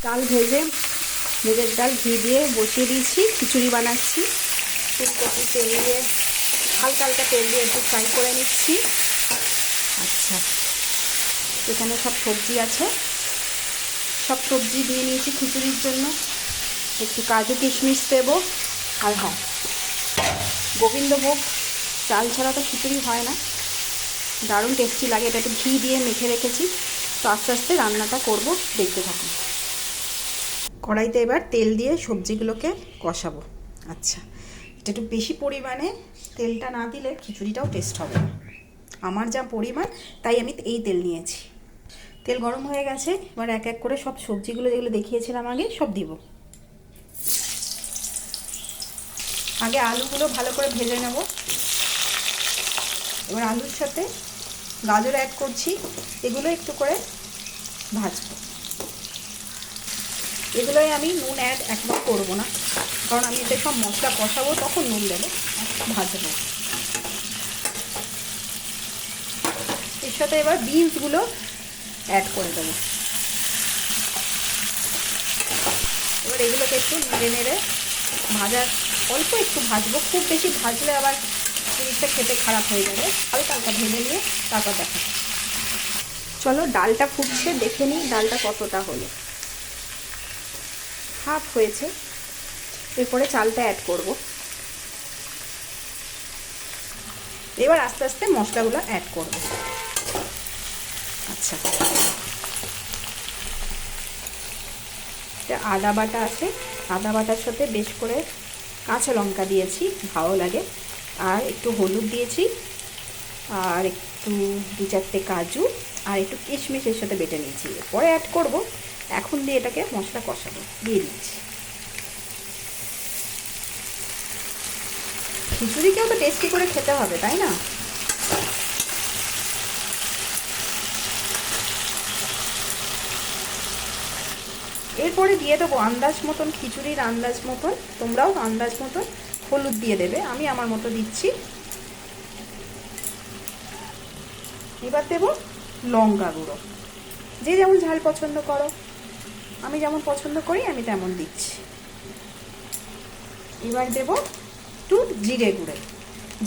ডাল ভেজে মুগের ডাল ঘি দিয়ে বসিয়ে দিয়েছি, খিচুড়ি বানাচ্ছি। ফুলকপি তেল দিয়ে হালকা হালকা তেল দিয়ে একটু ফ্রাই করে নিচ্ছি। আচ্ছা, এখানে সব সবজি আছে, সব সবজি দিয়ে নিয়েছি খিচুড়ির জন্য। একটু কাজু কিশমিশ দেবো। আর হ্যাঁ, গোবিন্দভোগ চাল ছাড়া তো খিচুড়ি হয় না, দারুণ টেস্টি লাগে। এটা একটু ঘি দিয়ে মেখে রেখেছি। তো আস্তে আস্তে রান্নাটা করব, দেখতে থাকুন। কড়াইতে এবার তেল দিয়ে সবজিগুলোকে কষাবো। আচ্ছা, এটা একটু বেশি পরিমাণে তেলটা না দিলে খিচুড়িটাও টেস্ট হবে না। আমার যা পরিমাণ তাই আমি এই তেল নিয়েছি। তেল গরম হয়ে গেছে, এবার এক এক করে সব সবজিগুলো যেগুলো দেখিয়েছিলাম আগে সব দিব। আগে আলুগুলো ভালো করে ভেজে নেব। এবার আলুর সাথে গাজর অ্যাড করছি, এগুলো একটু করে ভাজবো। এগুলোই আমি নুন অ্যাড একদম করবো না, কারণ আমি এতে সব মশলা কষাবো, তখন নুন দেবো, ভাজবো। এর সাথে এবার বিনসগুলো অ্যাড করে দেবো। এবার এগুলোকে একটু নেড়ে নেড়ে ভাজার অল্প একটু ভাজবো, খুব বেশি ভাজলে আবার জিনিসটা খেতে খারাপ হয়ে যাবে। হালকা হালকা ভেজে নিয়ে তারপর দেখা। চলো, ডালটা ফুটছে, দেখে নিই ডালটা কতটা হলো। হাফ হয়েছে। এরপরে চালটা অ্যাড করব। এবার আস্তে আস্তে মশলাগুলো অ্যাড করব। আচ্ছা, আদা বাটা আছে, আদা বাটার সাথে বেশ করে কাঁচা লঙ্কা দিয়েছি, ভালো লাগে। আর একটু হলুদ দিয়েছি, আর একটু 2-4টে কাজু আর একটু কিশমিশের সাথে বেটে নিয়েছি। পরে অ্যাড করব। এখন দিয়ে এটাকে মশলা কষাবো, দিয়ে দিচ্ছি। খিচুড়িকেও তো টেস্টি করে খেতে হবে, তাই না? এরপরে দিয়ে দেবো আন্দাজ মতন, খিচুড়ির আন্দাজ মতন, তোমরাও আন্দাজ মতন হলুদ দিয়ে দেবে। আমি আমার মতো দিচ্ছি। এবার দেবো লঙ্কা গুঁড়ো, যে যেমন ঝাল পছন্দ করো। আমি যেমন পছন্দ করি আমি তেমন দিচ্ছি। এবার দেবো একটু জিরে গুঁড়ো।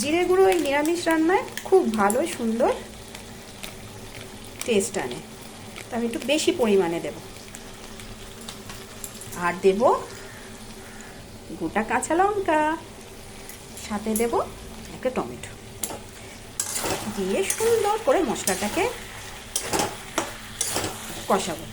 জিরে গুঁড়ো এই নিরামিষ রান্নায় খুব ভালো, সুন্দর টেস্ট আনে, তো আমি একটু বেশি পরিমাণে দেব। আর দেব গোটা কাঁচা লঙ্কা, সাথে দেব একটা টমেটো, দিয়ে সুন্দর করে মশলাটাকে কষাবো।